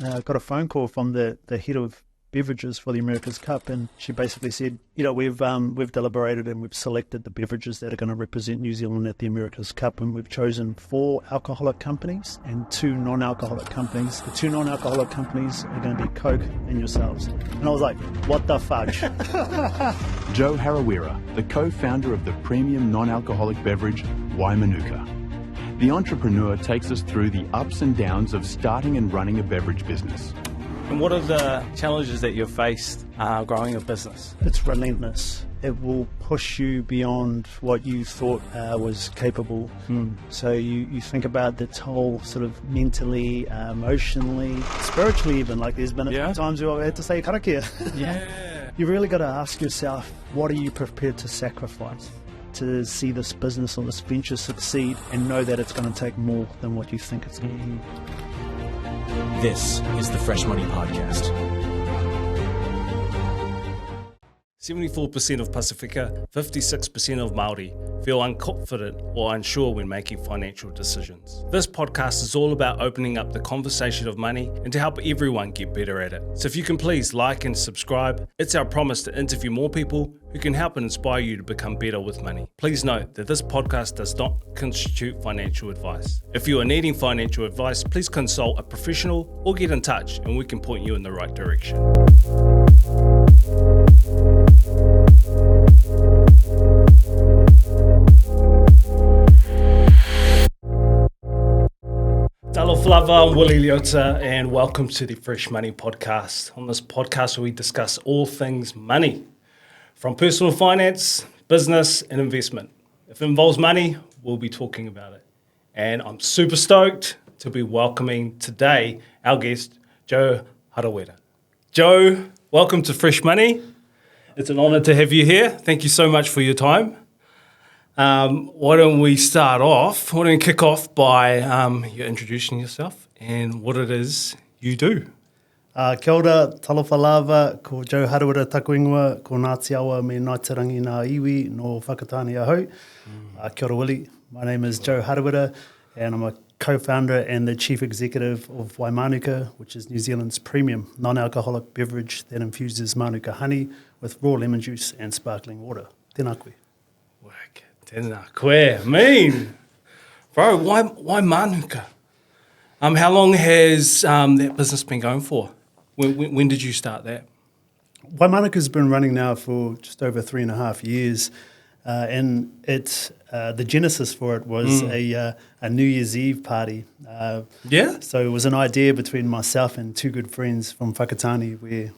got a phone call from the head of beverages for the America's Cup, and she basically said, we've deliberated and we've selected the beverages that are going to represent New Zealand at the America's Cup, and we've chosen 4 alcoholic companies and 2 non-alcoholic companies. The 2 non-alcoholic companies are going to be Coke and yourselves. And I was like, what the fudge? Joe Harawira, the co-founder of the premium non-alcoholic beverage Wai Mānuka. The entrepreneur takes us through the ups and downs of starting and running a beverage business. And what are the challenges that you've faced growing a business? It's relentless. It will push you beyond what you thought was capable. So you think about the toll sort of mentally, emotionally, spiritually even. Like there's been a few times where I had to say karakia. Yeah. You really got to ask yourself, what are you prepared to sacrifice to see this business or this venture succeed, and know that it's going to take more than what you think it's going to be. This is the Fresh Moni Podcast. 74% of Pasifika, 56% of Māori feel unconfident or unsure when making financial decisions. This podcast is all about opening up the conversation of money and to help everyone get better at it. So if you can please like and subscribe, it's our promise to interview more people who can help and inspire you to become better with money. Please note that this podcast does not constitute financial advice. If you are needing financial advice, please consult a professional or get in touch and we can point you in the right direction. Talo Flava, I'm Willie Leota, and welcome to the Fresh Money Podcast. On this podcast, we discuss all things money, from personal finance, business, and investment. If it involves money, we'll be talking about it. And I'm super stoked to be welcoming today our guest, Joe Harawira. Joe, welcome to Fresh Money. It's an honour to have you here. Thank you so much for your time. Why don't we kick off by you introducing yourself and what it is you do. Kia ora, talofa lava, ko Joe Harawira taku ingoa, ko Ngāti Awa me Ngaitarangi ngā iwi no whakatāne ahau. Kia ora Willie, my name is Joe Harawira and I'm a co-founder and the chief executive of Wai Mānuka, which is New Zealand's premium non-alcoholic beverage that infuses Mānuka honey with raw lemon juice and sparkling water. Tēnā koe. Tēnā koe, mean. Bro, why Mānuka? How long has that business been going for? When did you start that? Wai Mānuka's been running now for just over 3.5 years, and it's the genesis for it was a New Year's Eve party. So it was an idea between myself and 2 good friends from Whakatane where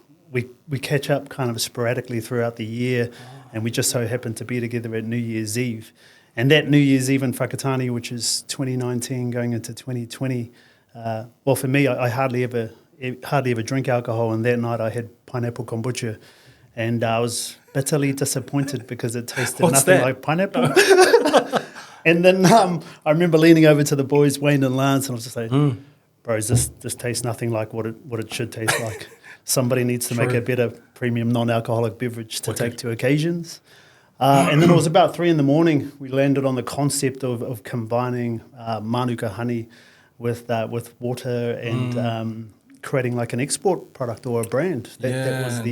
we catch up kind of sporadically throughout the year, and we just so happened to be together at New Year's Eve. And that New Year's Eve in Whakatane, which is 2019 going into 2020, well, for me, I hardly ever drink alcohol, and that night I had pineapple kombucha, and I was bitterly disappointed because it tasted nothing like pineapple. And then I remember leaning over to the boys, Wayne and Lance, and I was just like, bros, this tastes nothing like what it should taste like. Somebody needs to make a better premium non-alcoholic beverage to take to occasions. And then it was about 3 a.m. We landed on the concept of combining Mānuka honey with water and creating like an export product or a brand. That was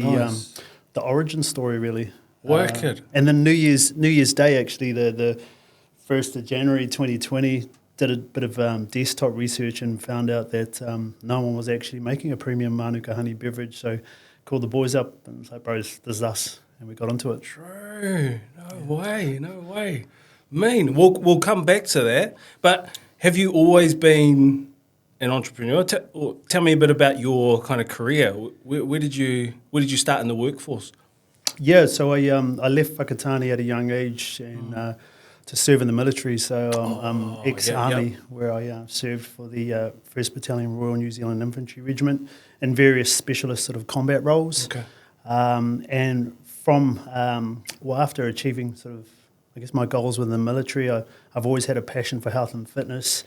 the origin story, really. And then New Year's Day, actually, the 1st of January 2020, did a bit of desktop research and found out that no one was actually making a premium Mānuka honey beverage. So called the boys up and was like, bros, this is us. And we got into it. True. No way. Mean. We'll come back to that. But have you always been an entrepreneur? Tell me a bit about your kind of career. Where did you start in the workforce? Yeah, so I left Whakatane at a young age and to serve in the military. So I'm ex-army where I served for the 1st Battalion Royal New Zealand Infantry Regiment in various specialist sort of combat roles. Okay. And from, after achieving sort of, I guess, my goals within the military, I've always had a passion for health and fitness.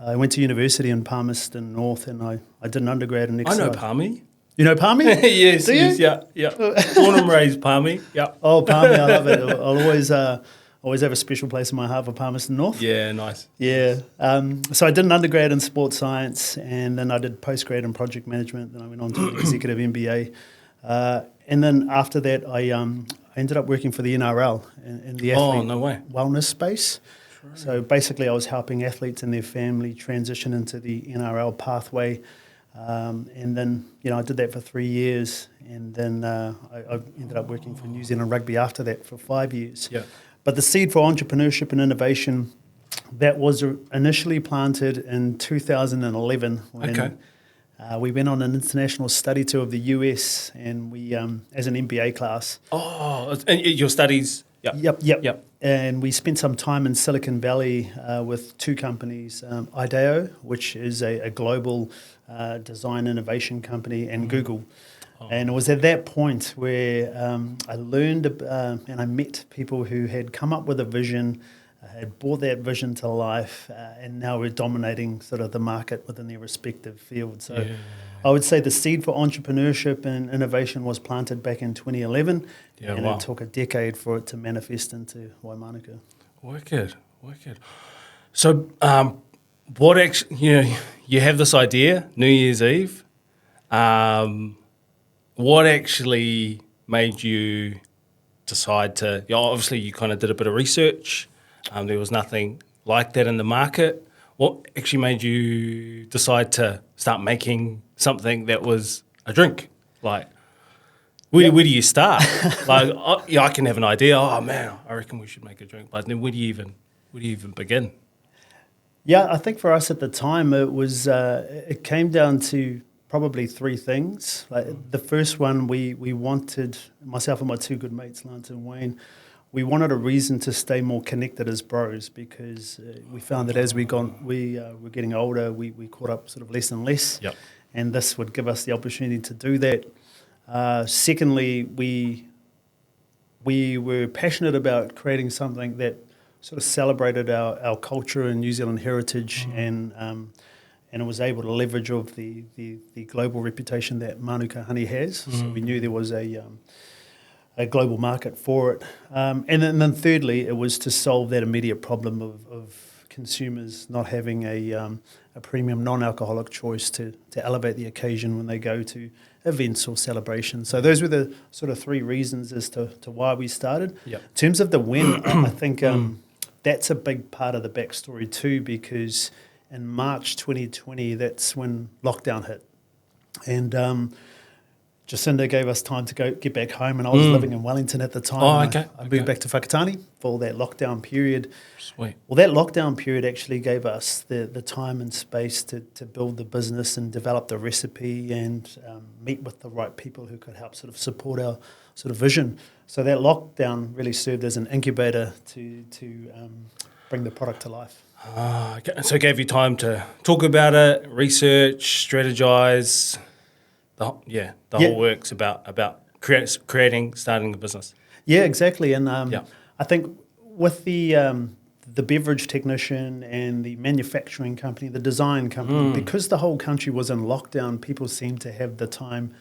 I went to university in Palmerston North and I did an undergrad in exercise. I know Palmy. You know Palmy? Yes, Do you? Yeah. Born and raised Palmy, yeah. Oh, Palmy, I love it. I'll always have a special place in my heart for Palmerston North. Yeah, nice. Yeah. So I did an undergrad in sports science, and then I did postgrad in project management. Then I went on to an executive MBA. And then after that, I ended up working for the NRL in the athlete wellness space. Right. So basically, I was helping athletes and their family transition into the NRL pathway. And then, I did that for 3 years. And then I ended up working for New Zealand Rugby after that for 5 years. Yeah. But the seed for entrepreneurship and innovation, that was initially planted in 2011 when we went on an international study tour of the US, and we, as an MBA class. Oh, and your studies? Yep. And we spent some time in Silicon Valley with two companies, IDEO, which is a global design innovation company, and Google. And it was at that point where I learned and I met people who had come up with a vision, had brought that vision to life, and now were dominating sort of the market within their respective fields. So I would say the seed for entrepreneurship and innovation was planted back in 2011, and it took a decade for it to manifest into Wai Mānuka. Wicked. So what actually, you have this idea, New Year's Eve. What actually made you decide to, obviously you kind of did a bit of research. There was nothing like that in the market. What actually made you decide to start making something that was a drink? Like, where do you start? Like, I can have an idea. Oh man, I reckon we should make a drink. But then where do you even begin? Yeah, I think for us at the time, it came down to probably three things. Like the first one, we wanted, myself and my two good mates, Lance and Wayne, we wanted a reason to stay more connected as bros, because we found that as we were getting older, we caught up sort of less and less. Yep. And this would give us the opportunity to do that. Secondly, we were passionate about creating something that sort of celebrated our culture and New Zealand heritage, and it was able to leverage off the global reputation that Mānuka honey has. So we knew there was a global market for it. And then thirdly, it was to solve that immediate problem of consumers not having a premium non-alcoholic choice to elevate the occasion when they go to events or celebrations. So those were the sort of three reasons as to why we started. Yep. In terms of the when, I think that's a big part of the backstory too, because in March 2020, that's when lockdown hit. And Jacinda gave us time to get back home, and I was living in Wellington at the time. I moved back to Whakatane for that lockdown period. Sweet. Well, that lockdown period actually gave us the time and space to build the business and develop the recipe and meet with the right people who could help sort of support our sort of vision. So that lockdown really served as an incubator to bring the product to life. So it gave you time to talk about it, research, strategize. The whole works about starting a business. Yeah, exactly. And I think with the beverage technician and the manufacturing company, the design company, because the whole country was in lockdown, people seemed to have the time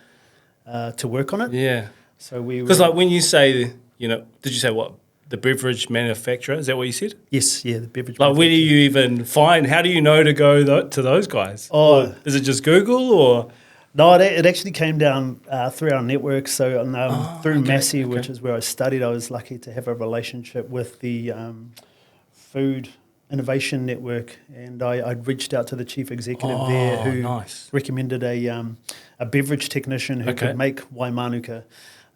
to work on it. Yeah. So because like when you say, did you say what? The beverage manufacturer, is that what you said? Yes, the beverage manufacturer. Like, where do you even find, how do you know to go to those guys? Oh. Is it just Google or? No, it actually came down through our network. So through Massey, which is where I studied, I was lucky to have a relationship with the Food Innovation Network, and I'd reached out to the chief executive there who recommended a beverage technician who could make Wai Mānuka.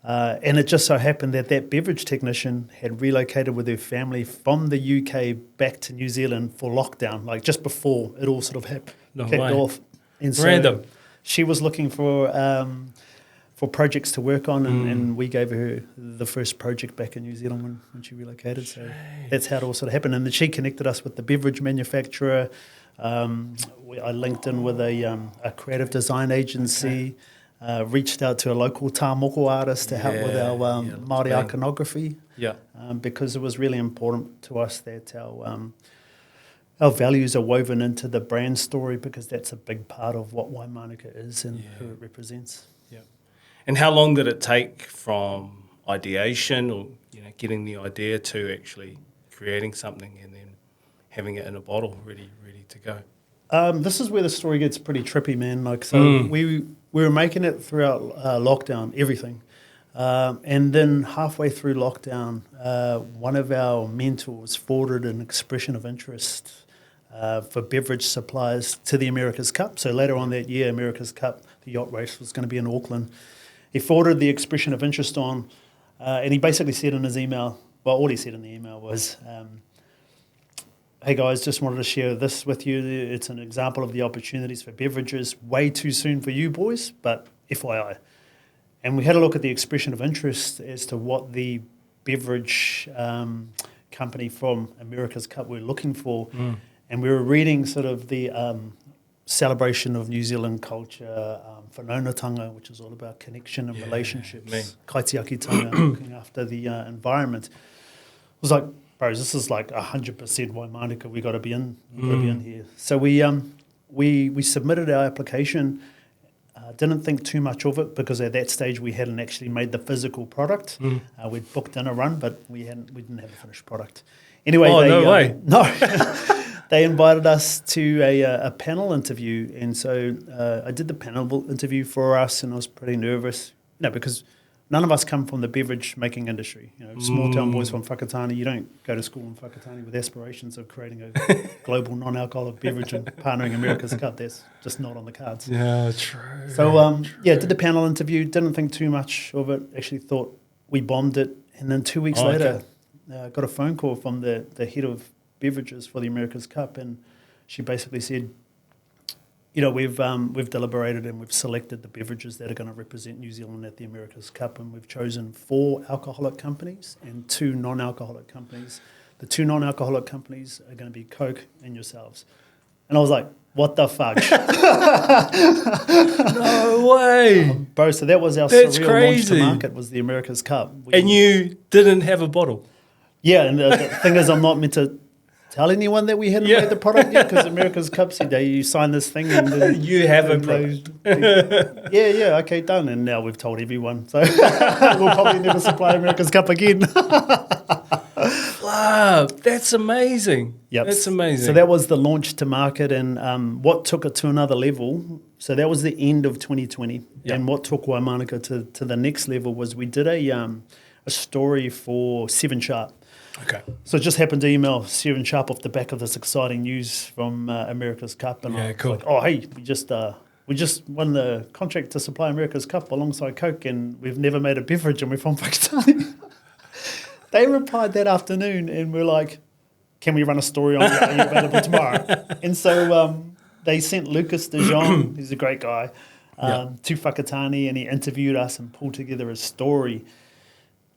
And it just so happened that beverage technician had relocated with her family from the UK back to New Zealand for lockdown, like just before it all sort of kicked off. And so random. She was looking for projects to work on, and we gave her the first project back in New Zealand when she relocated. So that's how it all sort of happened. And then she connected us with the beverage manufacturer. I linked in with a creative design agency. Reached out to a local tā moko artist to help with our Māori iconography, because it was really important to us that our values are woven into the brand story, because that's a big part of what Wai Mānuka is and who it represents. Yeah. And how long did it take from ideation or getting the idea to actually creating something and then having it in a bottle ready to go. This is where the story gets pretty trippy, man. Like, so we were making it throughout lockdown, everything. And then halfway through lockdown, one of our mentors forwarded an expression of interest for beverage suppliers to the America's Cup. So later on that year, America's Cup, the yacht race, was going to be in Auckland. He forwarded the expression of interest on, and he basically said in his email, well, all he said in the email was, hey guys, just wanted to share this with you. It's an example of the opportunities for beverages. Way too soon for you boys, but FYI. And we had a look at the expression of interest as to what the beverage company from America's Cup were looking for. And we were reading sort of the celebration of New Zealand culture, whanaungatanga, which is all about connection and relationships, kaitiakitanga, looking after the environment. It was like, bros, this is like 100% Wai Mānuka, we got to be in here. So we submitted our application. Didn't think too much of it because at that stage we hadn't actually made the physical product. We'd booked in a run, but we didn't have a finished product. Anyway, they invited us to a panel interview, and so I did the panel interview for us, and I was pretty nervous, because none of us come from the beverage making industry. Small town boys from Whakatane. You don't go to school in Whakatane with aspirations of creating a global non-alcoholic beverage and partnering America's Cup. That's just not on the cards. Yeah, true. So, did the panel interview, didn't think too much of it, actually thought we bombed it. And then 2 weeks later, got a phone call from the head of beverages for the America's Cup, and she basically said, we've deliberated and we've selected the beverages that are going to represent New Zealand at the America's Cup, and we've chosen 4 alcoholic companies and 2 non-alcoholic companies. The 2 non-alcoholic companies are going to be Coke and yourselves. And I was like, what the fuck? No way. Bro, so that was our That's surreal crazy. launch to market, was the America's Cup. And you didn't have a bottle? Yeah, and the thing is, I'm not meant to tell anyone that we hadn't made the product yet, because America's Cup said, you sign this thing and then You have a product. Okay, done. And now we've told everyone. So we'll probably never supply America's Cup again. Wow, that's amazing. Yep. That's amazing. So that was the launch to market, and what took it to another level, so that was the end of 2020. Yep. And what took Wai Mānuka to the next level was we did a story for 7 Sharp. Okay. So it just happened to email 7 Sharp off the back of this exciting news from America's Cup. And I was like, oh, hey, we just won the contract to supply America's Cup alongside Coke, and we've never made a beverage, and we're from Whakatane. They replied that afternoon, and we're like, can we run a story on it? Are you available tomorrow? And so they sent Lucas de Jong, who's a great guy, to Whakatane, and he interviewed us and pulled together a story.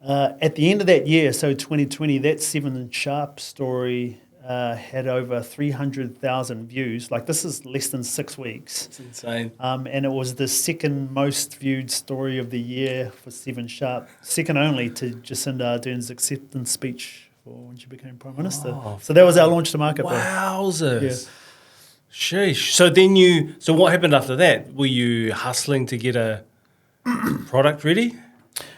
At the end of that year, so 2020, that 7 Sharp story had over 300,000 views. Like, this is less than 6 weeks. It's insane. And it was the second most viewed story of the year for 7 Sharp, second only to Jacinda Ardern's acceptance speech for when she became Prime Minister. Oh, so that was our launch to market. Wowzers. Yeah. Sheesh. So what happened after that? Were you hustling to get a product ready?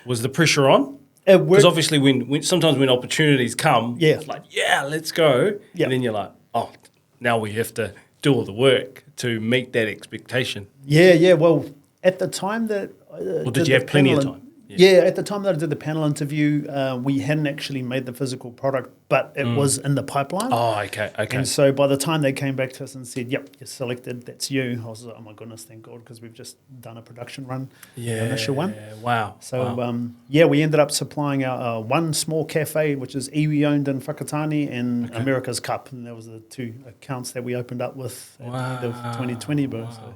Was the pressure on? Because obviously when sometimes when opportunities come, it's like, let's go. And then you're like, oh, now we have to do all the work to meet that expectation. Yeah. Well, at the time that... Or did you have plenty of time? Yeah, at the time that I did the panel interview, we hadn't actually made the physical product, but it was in the pipeline. Oh, okay. And so by the time they came back to us and said, yep, you're selected, that's you, I was like, oh my goodness, thank God, because we've just done a production run, the initial one. Wow. So, we ended up supplying our one small cafe, which is iwi owned in Whakatane, and America's Cup, and that was the 2 accounts that we opened up with at the end of 2020. Wow. So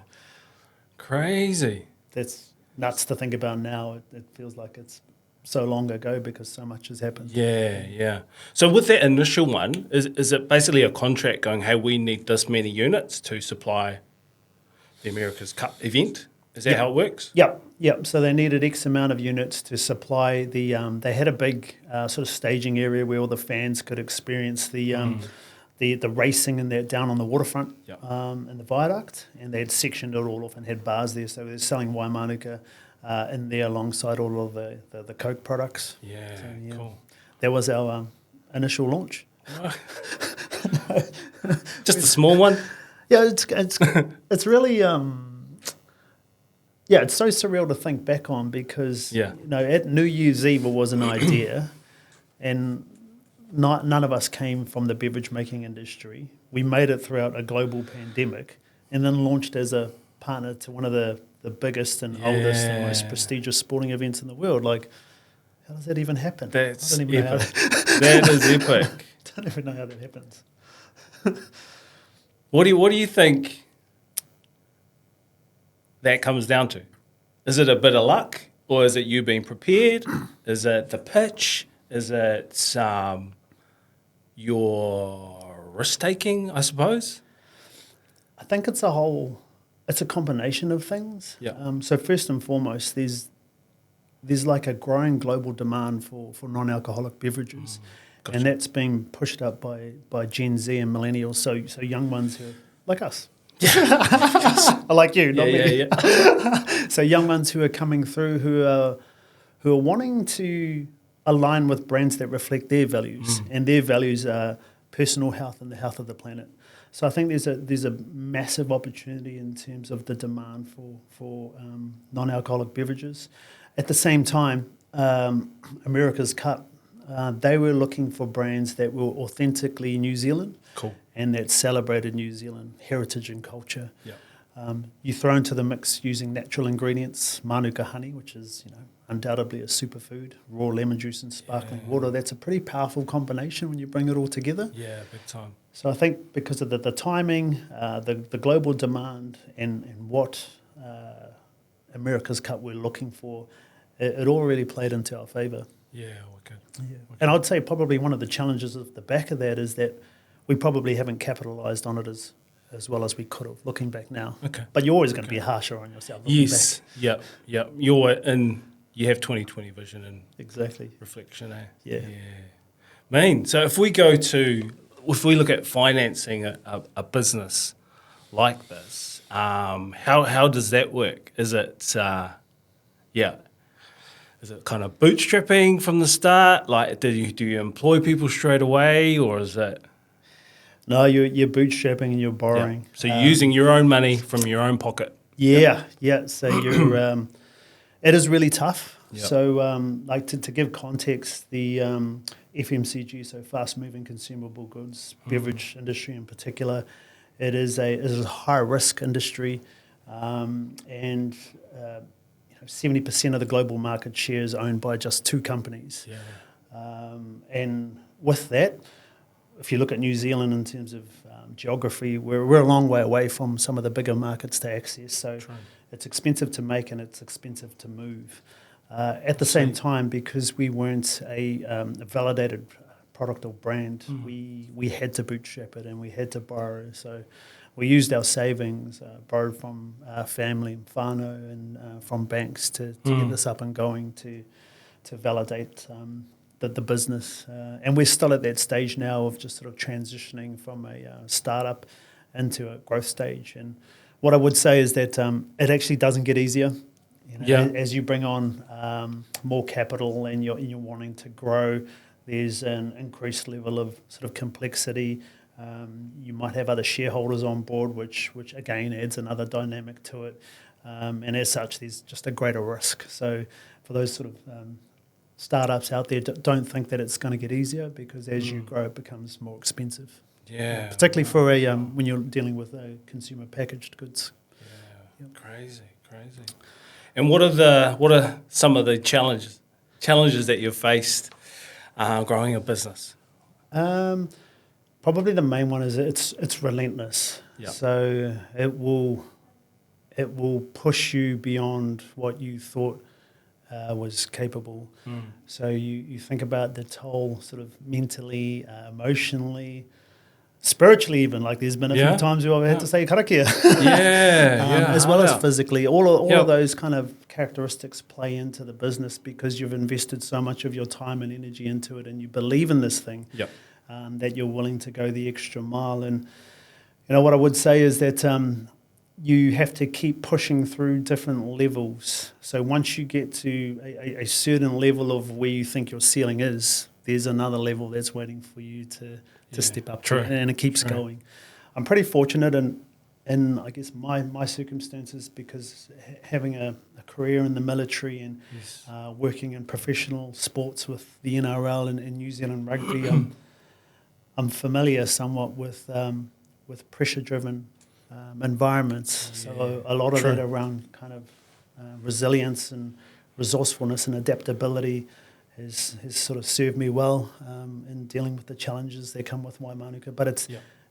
crazy. That's nuts to think about now. It feels like it's so long ago because so much has happened. Yeah. So with that initial one, is it basically a contract going, hey, we need this many units to supply the America's Cup event? Is that how it works? Yep. So they needed X amount of units to supply the... they had a big sort of staging area where all the fans could experience the racing in there down on the waterfront in the viaduct, and they had sectioned it all off and had bars there, so they were selling Wai Mānuka in there alongside all of the Coke products. Yeah, So, cool. That was our initial launch. Just a small one? Yeah, it's really it's so surreal to think back on because at New Year's Eve it was an idea, and none of us came from the beverage making industry. We made it throughout a global pandemic, and then launched as a partner to one of the biggest and oldest and most prestigious sporting events in the world. Like, how does that even happen? That's I don't even epic. know That is epic. I don't even know how that happens. What do you think that comes down to? Is it a bit of luck, or is it you being prepared? Is it the pitch? Is it your risk taking? I suppose. I think it's a combination of things. Yeah. So first and foremost, there's like a growing global demand for non-alcoholic beverages. Gotcha. And that's been pushed up by Gen Z and millennials, so young ones who are like us. Like you, not me. Yeah. So young ones who are coming through who are wanting to align with brands that reflect their values, and their values are personal health and the health of the planet. So I think there's a massive opportunity in terms of the demand for non-alcoholic beverages. At the same time, America's Cup, they were looking for brands that were authentically New Zealand, cool, and that celebrated New Zealand heritage and culture. Yeah. You throw into the mix using natural ingredients, Mānuka honey, which is undoubtedly a superfood, raw lemon juice and sparkling water. That's a pretty powerful combination when you bring it all together. Yeah, big time. So I think because of the timing, the global demand, and what America's Cup we're looking for, it all really played into our favour. Yeah, wicked. Yeah. And I'd say probably one of the challenges at the back of that is that we probably haven't capitalised on it as well as we could have, looking back now. Okay. But you're always going to be harsher on yourself. Yes. Back. Yep. You have 20/20 vision and exactly reflection, eh? Yeah. Man, so if we look at financing a business like this, how does that work? Is it is it kind of bootstrapping from the start? Like, do you employ people straight away, or is it? No, you're bootstrapping and you're borrowing. Yeah. So you're using your own money from your own pocket. Yeah. So you're. It is really tough. Yep. So, to give context, the FMCG, so fast-moving consumable goods, beverage industry in particular, it is a high-risk industry, and 70% of the global market share is owned by just 2 companies. Yeah. And with that, if you look at New Zealand in terms of geography, we're a long way away from some of the bigger markets to access. So it's expensive to make and it's expensive to move. At the same time, because we weren't a validated product or brand, we had to bootstrap it and we had to borrow. So we used our savings, borrowed from family and whānau and from banks to get this up and going to validate the business. And we're still at that stage now of just sort of transitioning from a startup into a growth stage. And what I would say is that it actually doesn't get easier. As you bring on more capital and you're wanting to grow, there's an increased level of sort of complexity. You might have other shareholders on board, which again adds another dynamic to it. And as such, there's just a greater risk. So for those sort of startups out there, don't think that it's going to get easier, because as you grow, it becomes more expensive. Yeah. Particularly for when you're dealing with consumer packaged goods. Yeah. Yep. Crazy. And what are some of the challenges that you've faced growing a business? Probably the main one is it's relentless. Yep. So it will push you beyond what you thought was capable. So you think about the toll sort of mentally, emotionally, spiritually even. Like there's been a few times where I've had to say karakia. As well as physically. All of those kind of characteristics play into the business because you've invested so much of your time and energy into it and you believe in this thing that you're willing to go the extra mile. And what I would say is that you have to keep pushing through different levels. So once you get to a certain level of where you think your ceiling is, there's another level that's waiting for you to to step up, True. and it keeps going. I'm pretty fortunate in I guess my circumstances, because having a career in the military and working in professional sports with the NRL and New Zealand rugby, I'm familiar somewhat with pressure-driven environments. So a lot of that around kind of resilience and resourcefulness and adaptability has sort of served me well in dealing with the challenges that come with Wai Mānuka. But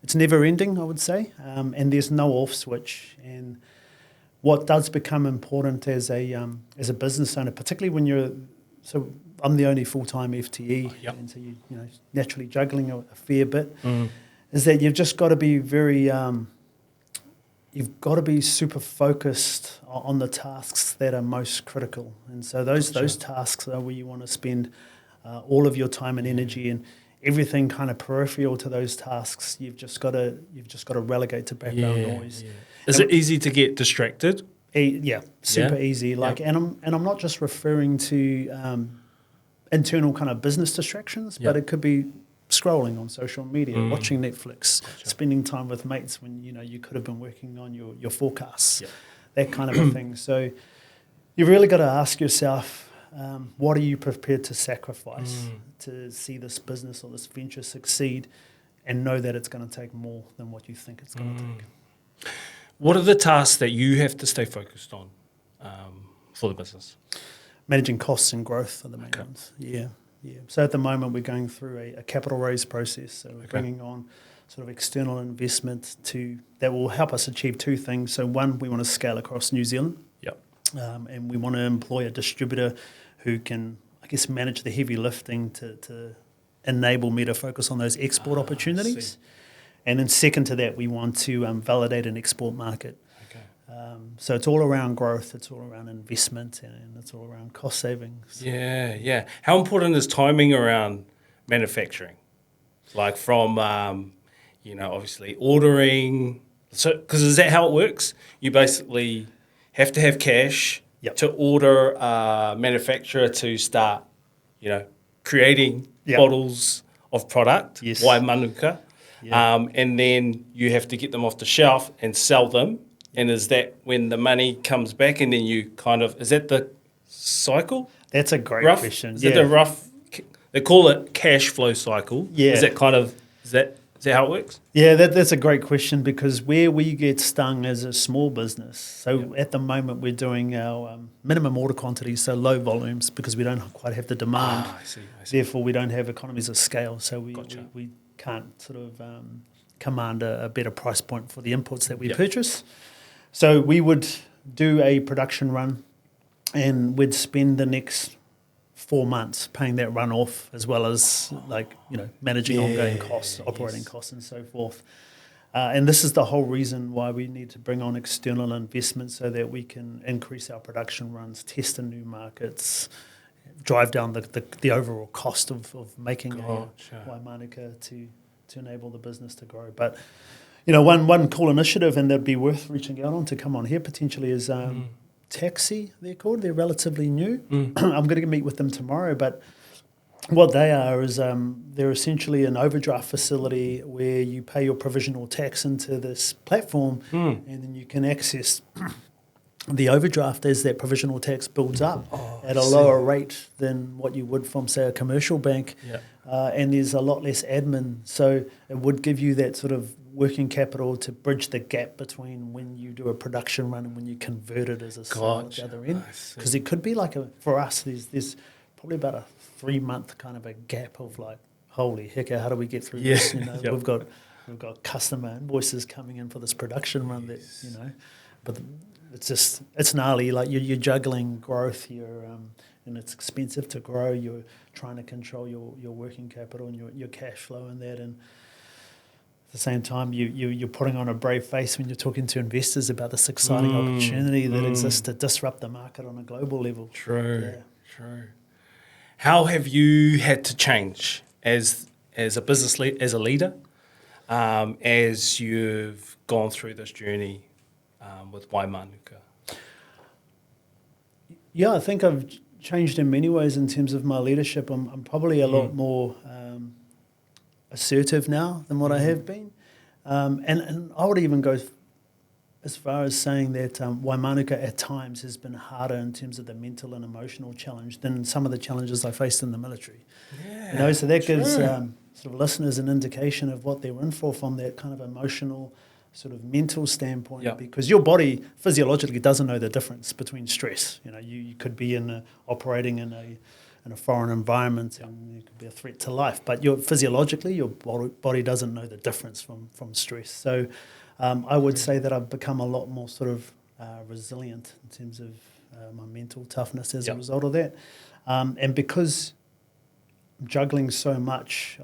it's never ending, I would say, and there's no off switch. And what does become important as a business owner, particularly when so I'm the only full-time FTE, and so you know naturally juggling a fair bit, is that you've just got to be very you've got to be super focused on the tasks that are most critical. And so those tasks are where you want to spend all of your time and energy, and everything kind of peripheral to those tasks you've just got to relegate to background noise. Is it easy to get distracted? Super easy. And I'm not just referring to internal kind of business distractions, but it could be scrolling on social media, watching Netflix, spending time with mates when you could have been working on your forecasts, that kind of a thing. So you've really got to ask yourself, what are you prepared to sacrifice to see this business or this venture succeed, and know that it's going to take more than what you think it's going to take. What are the tasks that you have to stay focused on for the business? Managing costs and growth are the main ones. Yeah. So at the moment we're going through a capital raise process. So we're bringing on sort of external investment that will help us achieve two things. So one, we want to scale across New Zealand. And we want to employ a distributor who can, I guess, manage the heavy lifting to enable me to focus on those export opportunities. And then second to that, we want to validate an export market. So it's all around growth, it's all around investment, and it's all around cost savings. Yeah. How important is timing around manufacturing? Like from, obviously ordering. So, because is that how it works? You basically have to have cash to order a manufacturer to start, creating bottles of product, Wai Mānuka. And then you have to get them off the shelf and sell them. And is that when the money comes back, and then you is that the cycle? That's a great question. Is that the rough, they call it cash flow cycle. Yeah. Is that how it works? Yeah, that's a great question, because where we get stung as a small business, so at the moment we're doing our minimum order quantities, so low volumes, because we don't quite have the demand. I see. Therefore, we don't have economies of scale, so we can't sort of command a better price point for the inputs that we purchase. So we would do a production run, and we'd spend the next 4 months paying that run off, as well as managing ongoing costs, operating costs, and so forth. And this is the whole reason why we need to bring on external investment, so that we can increase our production runs, test in new markets, drive down the overall cost of making Wai Mānuka to enable the business to grow. But one cool initiative, and that'd be worth reaching out on to come on here potentially, is Taxi, they're called. They're relatively new. I'm going to meet with them tomorrow, but what they are is they're essentially an overdraft facility where you pay your provisional tax into this platform, and then you can access the overdraft as that provisional tax builds up at a lower rate than what you would from, say, a commercial bank. And there's a lot less admin. So it would give you that sort of working capital to bridge the gap between when you do a production run and when you convert it as a sale at the other end. Because it could be for us, there's probably about a 3-month kind of a gap of holy heck, how do we get through this? We've got customer invoices coming in for this production run but it's gnarly. You're juggling growth here, and it's expensive to grow. You're trying to control your working capital and your cash flow and that, and at the same time you're putting on a brave face when you're talking to investors about this exciting opportunity that exists to disrupt the market on a global level. True. How have you had to change as a business as a leader, as you've gone through this journey with Wai Mānuka? Yeah, I think I've changed in many ways in terms of my leadership. I'm probably a lot more assertive now than what I have been. And I would even go as far as saying that Wai Mānuka at times has been harder in terms of the mental and emotional challenge than some of the challenges I faced in the military. Yeah, So that gives sort of listeners an indication of what they're in for from that kind of emotional, sort of mental standpoint, because your body physiologically doesn't know the difference between stress. You could be operating in a foreign environment and it could be a threat to life, but physiologically your body doesn't know the difference from stress. So I would say that I've become a lot more sort of resilient in terms of my mental toughness as a result of that. And because I'm juggling so much,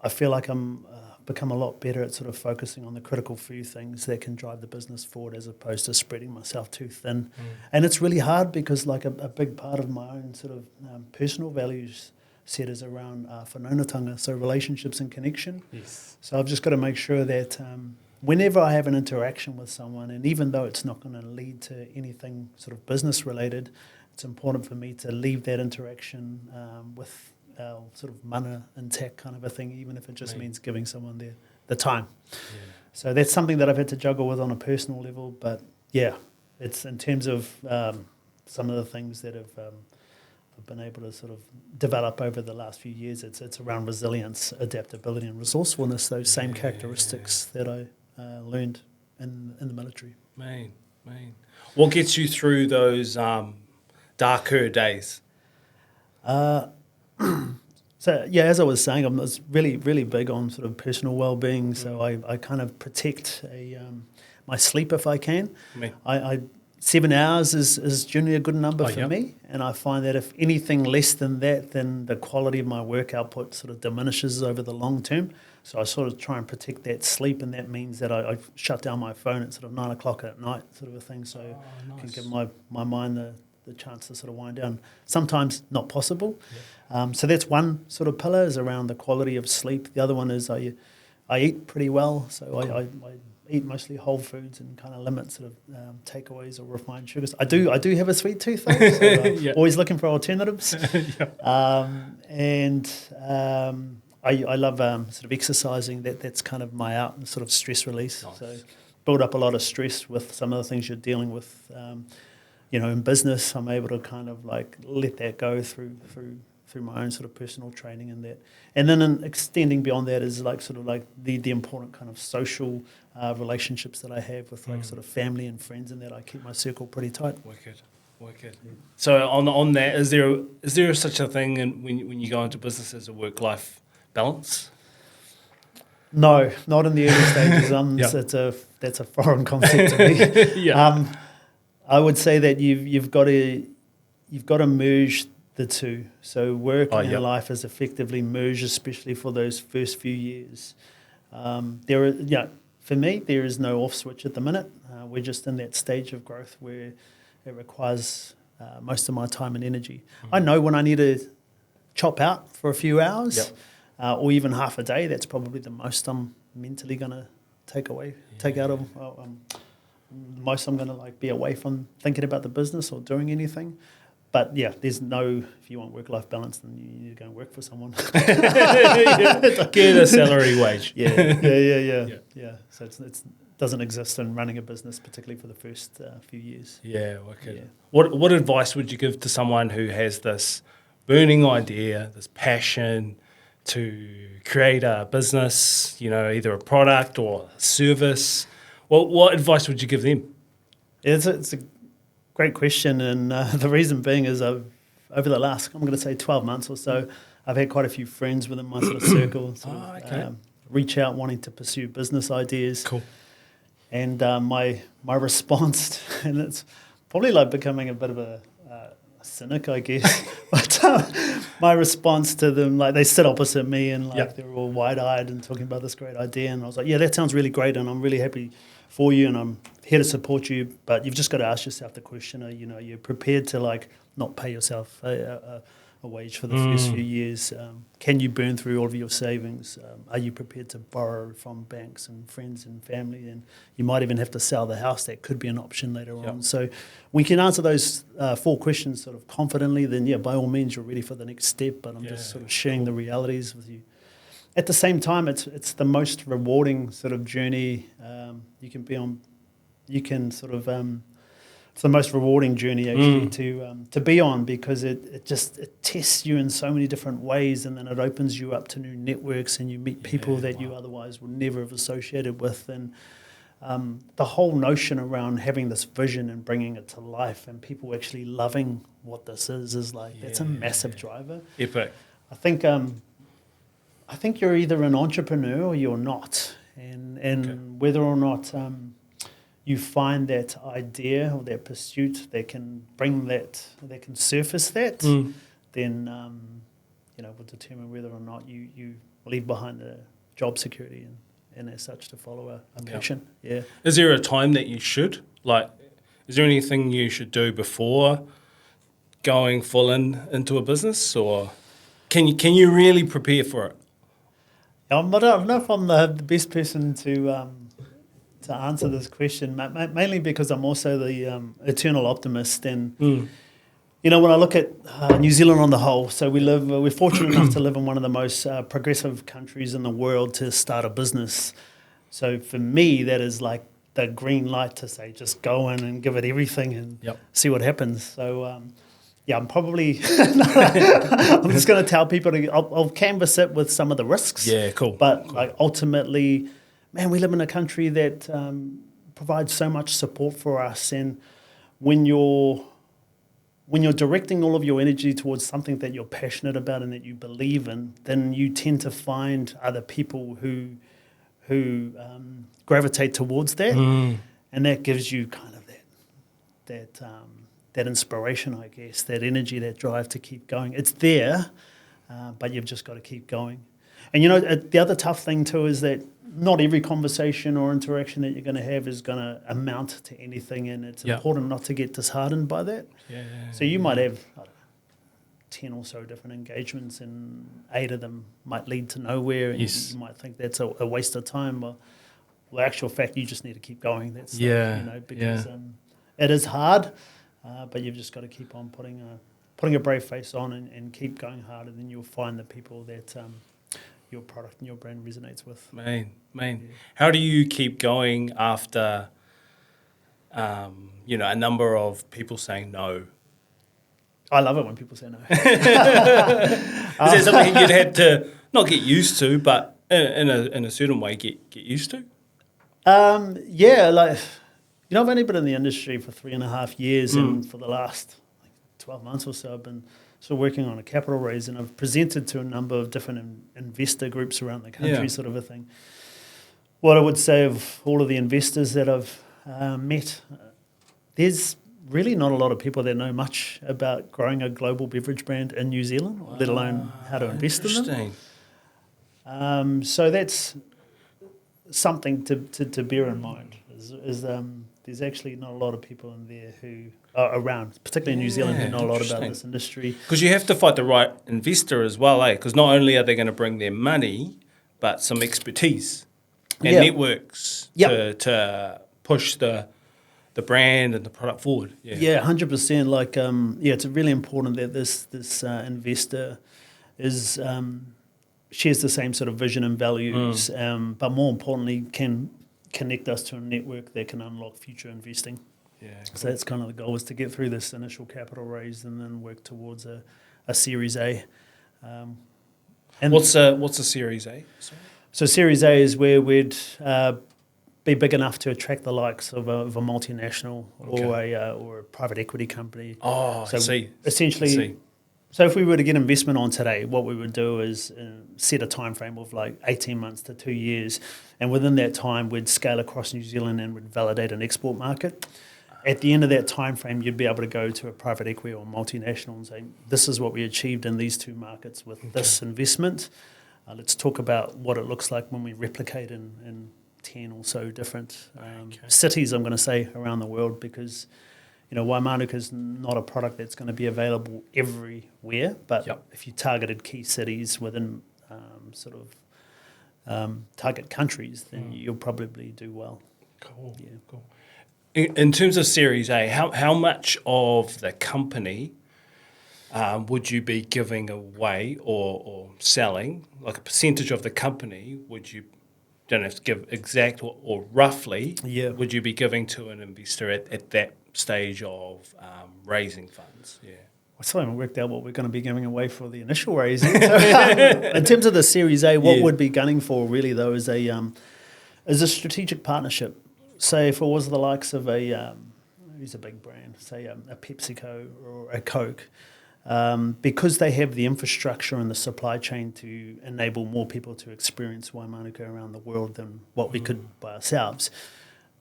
I feel like I'm become a lot better at sort of focusing on the critical few things that can drive the business forward as opposed to spreading myself too thin. And it's really hard because like a big part of my own sort of personal values set is around whanaungatanga, so relationships and connection. Yes. So I've just got to make sure that whenever I have an interaction with someone, and even though it's not going to lead to anything sort of business related, it's important for me to leave that interaction with our sort of mana intact kind of a thing, even if it just means giving someone the time. Yeah. So that's something that I've had to juggle with on a personal level. But yeah, it's in terms of some of the things that I've been able to sort of develop over the last few years. It's around resilience, adaptability, and resourcefulness. Those same characteristics that I learned in the military. Man. What gets you through those darker days? So yeah, as I was saying, I'm really, really big on sort of personal well-being. So I kind of protect my sleep if I can. 7 hours is generally a good number for me, and I find that if anything less than that, then the quality of my work output sort of diminishes over the long term. So I sort of try and protect that sleep, and that means that I shut down my phone at sort of 9 o'clock at night, sort of a thing, so I can give my mind the chance to sort of wind down. Sometimes not possible. So that's one sort of pillar, is around the quality of sleep. The other one is I eat pretty well, so I eat mostly whole foods and kind of limit sort of takeaways or refined sugars. I do have a sweet tooth though, so always looking for alternatives. I love sort of exercising. That's kind of my out sort of stress release. Nice. So build up a lot of stress with some of the things you're dealing with. In business, I'm able to kind of like let that go through my own sort of personal training and that. And then extending beyond that is like sort of like the important kind of social relationships that I have with like sort of family and friends, and that I keep my circle pretty tight. Wicked. Yeah. So on that, is there such a thing when you go into business as a work-life balance? No, not in the early stages. That's a foreign concept to me. I would say that you've got to merge the two. So work and life is effectively merged, especially for those first few years. For me, there is no off switch at the minute. We're just in that stage of growth where it requires most of my time and energy. I know when I need to chop out for a few hours or even half a day. That's probably the most I'm mentally going to take out of. Most I'm going to like be away from thinking about the business or doing anything. But yeah, there's no, if you want work-life balance, then you need to go and work for someone. Get a salary wage. Yeah. So it doesn't exist in running a business, particularly for the first few years. Yeah, okay. Yeah. What advice would you give to someone who has this burning idea, this passion to create a business, either a product or a service? What advice would you give them? It's a great question, and the reason being is over the last, I'm going to say 12 months or so, I've had quite a few friends within my sort of circle reach out wanting to pursue business ideas. Cool. And my response, and it's probably like becoming a bit of a cynic, I guess, but my response to them, like they sit opposite me and like they're all wide-eyed and talking about this great idea, and I was like, yeah, that sounds really great, and I'm really happy for you, and I'm here to support you, but you've just got to ask yourself the question, you're prepared to like not pay yourself a wage for the first few years? Can you burn through all of your savings? Are you prepared to borrow from banks and friends and family? And you might even have to sell the house. That could be an option later on. So we can answer those 4 questions sort of confidently, then by all means you're ready for the next step, but I'm just sort of sharing the realities with you. at the same time, it's the most rewarding sort of journey you can be on. You can sort of it's the most rewarding journey actually to be on, because it tests you in so many different ways, and then it opens you up to new networks, and you meet people that you otherwise would never have associated with. And the whole notion around having this vision and bringing it to life, and people actually loving what this is like, that's a massive driver. Epic. I think you're either an entrepreneur or you're not, and whether or not you find that idea or that pursuit that can bring that, that can surface that, then will determine whether or not you leave behind the job security and as such to follow a passion. Yeah. Is there a time that you should, is there anything you should do before going full into a business, or can you really prepare for it? I don't know if I'm the best person to answer this question, mainly because I'm also the eternal optimist. And, when I look at New Zealand on the whole, so we're fortunate enough to live in one of the most progressive countries in the world to start a business. So for me, that is like the green light to say, just go in and give it everything and see what happens. So, I'm probably, I'm just going to tell people, I'll canvass it with some of the risks. Yeah, cool. But ultimately, man, we live in a country that provides so much support for us. And when you're directing all of your energy towards something that you're passionate about and that you believe in, then you tend to find other people who gravitate towards that. And that gives you kind of that inspiration, I guess, that energy, that drive to keep going. It's there, but you've just got to keep going. And, the other tough thing too is that not every conversation or interaction that you're going to have is going to amount to anything, and it's important not to get disheartened by that. So you might have 10 or so different engagements, and 8 of them might lead to nowhere, and you might think that's a waste of time. Well, the actual fact, you just need to keep going. That's because it is hard. But you've just got to keep on putting a brave face on and keep going hard, and then you'll find the people that your product and your brand resonates with. Man. How do you keep going after, a number of people saying no? I love it when people say no. Is that something you'd had to not get used to, but in a certain way get used to? I've only been in the industry for 3.5 years, and for the last 12 months or so, I've been sort of working on a capital raise, and I've presented to a number of different investor groups around the country, sort of a thing. What I would say of all of the investors that I've met, there's really not a lot of people that know much about growing a global beverage brand in New Zealand, let alone how to invest in them. So that's something to bear in mind. There's actually not a lot of people in there who are around, particularly in New Zealand, who know a lot about this industry. Because you have to find the right investor as well, Because not only are they going to bring their money, but some expertise and networks to push the brand and the product forward. 100%. It's really important that this investor is shares the same sort of vision and values, but more importantly, can connect us to a network that can unlock future investing. So that's kind of the goal, is to get through this initial capital raise and then work towards a Series A. And what's a Series A? Sorry. So Series A is where we'd be big enough to attract the likes of a multinational or a private equity company. Oh, so I see. Essentially, so if we were to get investment on today, what we would do is set a time frame of 18 months to 2 years, and within that time we'd scale across New Zealand and would validate an export market. At the end of that time frame, you'd be able to go to a private equity or multinational and say, this is what we achieved in these 2 markets with this investment. Let's talk about what it looks like when we replicate in 10 or so different cities, I'm going to say, around the world, because Wai Mānuka is not a product that's going to be available everywhere, but if you targeted key cities within target countries, then you'll probably do well. Cool. Yeah. Cool. In terms of Series A, how much of the company would you be giving away or selling, like a percentage of the company, don't have to give exact or roughly, would you be giving to an investor at that stage of raising funds? Yeah. I still haven't worked out what we're going to be giving away for the initial raising. So, in terms of the Series A, what we'd be gunning for really though is a strategic partnership. Say if it was the likes of who's a big brand, say a PepsiCo or a Coke, because they have the infrastructure and the supply chain to enable more people to experience Wai Mānuka around the world than what we could by ourselves,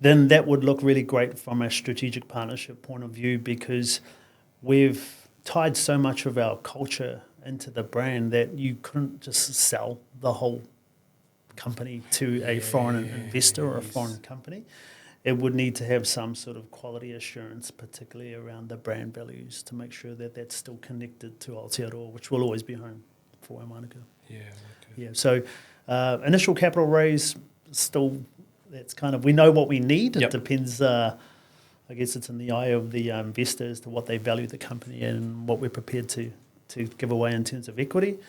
then that would look really great from a strategic partnership point of view, because we've tied so much of our culture into the brand that you couldn't just sell the whole company to a foreign investor or a foreign company. It would need to have some sort of quality assurance, particularly around the brand values, to make sure that that's still connected to Aotearoa, which will always be home for Wai Mānuka. Yeah. So initial capital raise, still, that's kind of, we know what we need. It depends, I guess it's in the eye of the investor as to what they value the company and what we're prepared to give away in terms of equity.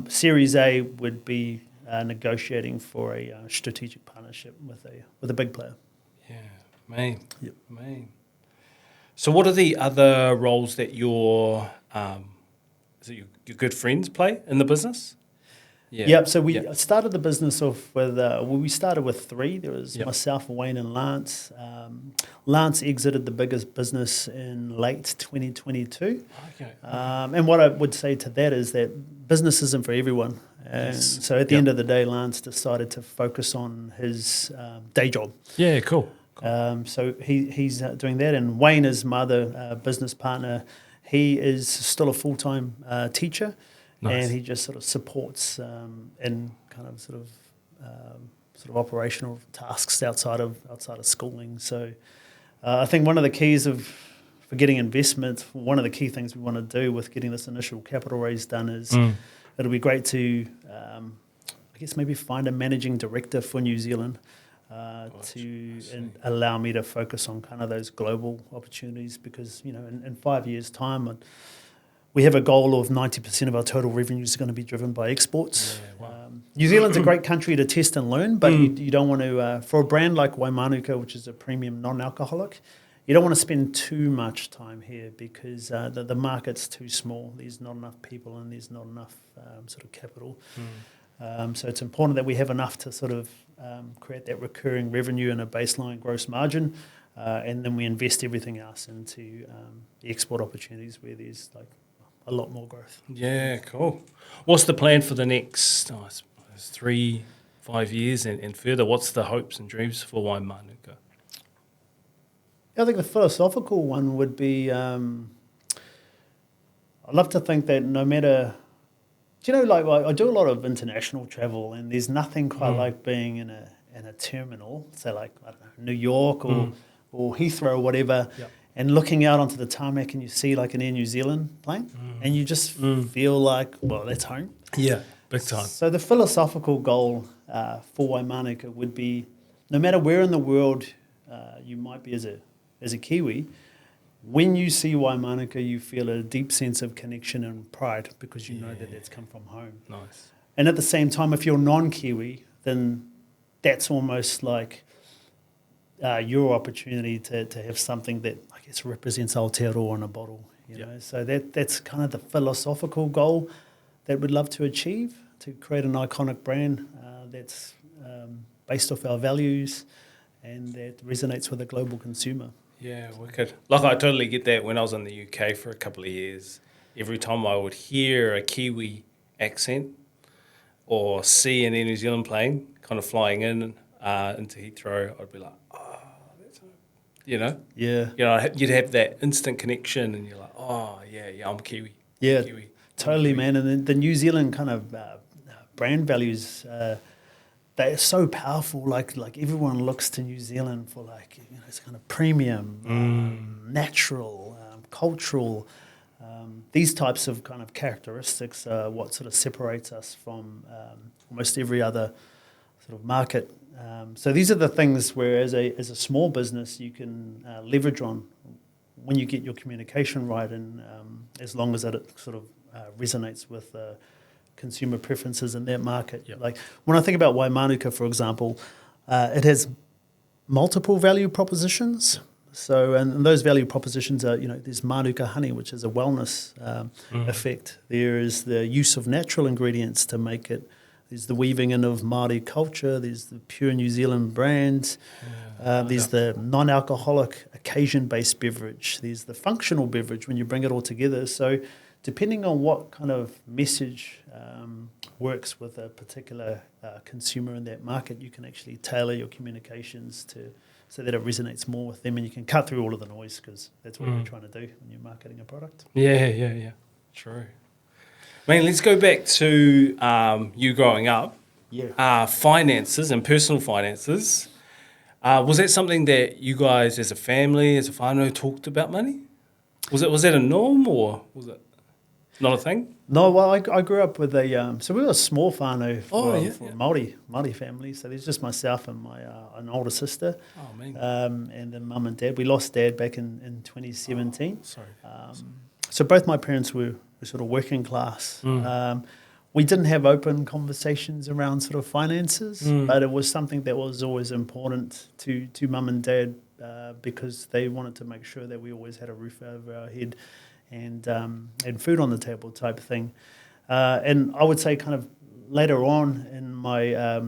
Series A would be negotiating for a strategic partnership with a big player. Yeah, main. So what are the other roles that your good friends play in the business? So we started the business off with, we started with three. There was myself, Wayne and Lance. Lance exited the biggest business in late 2022. Okay. And what I would say to that is that business isn't for everyone. And so at the end of the day, Lance decided to focus on his day job. Yeah, cool. So he's doing that. And Wayne is my other business partner. He is still a full-time teacher. Nice. And he just sort of supports in kind of sort of operational tasks outside of schooling. So I think one of the keys for getting investment, one of the key things we want to do with getting this initial capital raise done is it'll be great to I guess maybe find a managing director for New Zealand and allow me to focus on kind of those global opportunities, because in 5 years' time we have a goal of 90% of our total revenue is going to be driven by exports. Yeah, wow. New Zealand's a great country to test and learn, but you don't want to, for a brand like Wai Mānuka, which is a premium non-alcoholic, you don't want to spend too much time here, because the market's too small. There's not enough people and there's not enough sort of capital. So it's important that we have enough to sort of create that recurring revenue and a baseline gross margin, and then we invest everything else into the export opportunities where there's like a lot more growth. Yeah, cool. What's the plan for the next 3-5 years and further? What's the hopes and dreams for Wai Mānuka? I think the philosophical one would be, I'd love to think that no matter, like I do a lot of international travel, and there's nothing quite like being in a terminal, say like, I don't know, New York or Heathrow or whatever, and looking out onto the tarmac and you see like an Air New Zealand plane, and you just feel like, well, that's home. Yeah, big time. So the philosophical goal for Wai Mānuka would be, no matter where in the world you might be as a Kiwi, when you see Wai Mānuka, you feel a deep sense of connection and pride, because you know that that's come from home. Nice. And at the same time, if you're non-Kiwi, then that's almost like your opportunity to have something that I guess represents Aotearoa in a bottle. You know? So that's kind of the philosophical goal that we'd love to achieve, to create an iconic brand that's based off our values and that resonates with a global consumer. Yeah, wicked. Like, I totally get that. When I was in the UK for a couple of years, every time I would hear a Kiwi accent or see an Air New Zealand plane kind of flying in into Heathrow, I'd be like, oh, that's home. Yeah. You'd have that instant connection, and you're like, oh, yeah, I'm Kiwi. Yeah, Kiwi. totally, man. And the New Zealand kind of brand values, they're so powerful. Like everyone looks to New Zealand for it's kind of premium, natural, cultural. These types of kind of characteristics are what sort of separates us from almost every other sort of market. So these are the things where as a small business you can leverage on when you get your communication right, and as long as it sort of resonates with consumer preferences in that market. Yep. Like when I think about Wai Mānuka, for example, it has multiple value propositions. So, and those value propositions are, there's Mānuka honey, which is a wellness effect. There is the use of natural ingredients to make it. There's the weaving in of Māori culture. There's the pure New Zealand brands. There's the non-alcoholic occasion-based beverage. There's the functional beverage when you bring it all together. So depending on what kind of message works with a particular consumer in that market, you can actually tailor your communications so that it resonates more with them, and you can cut through all of the noise, because that's what you're trying to do when you're marketing a product. Yeah. True. Man, let's go back to you growing up. Yeah. Finances and personal finances. Was that something that you guys as a family, as a whānau, talked about money? Was that a norm, or was it not a thing? No, well, I grew up with so we were a small whānau for yeah. Māori family. So there's just myself and my an older sister. Oh, man. And then mum and dad. We lost dad back in 2017. Oh, sorry. So both my parents were sort of working class. We didn't have open conversations around sort of finances, but it was something that was always important to mum and dad, because they wanted to make sure that we always had a roof over our head and food on the table type thing. And I would say kind of later on in my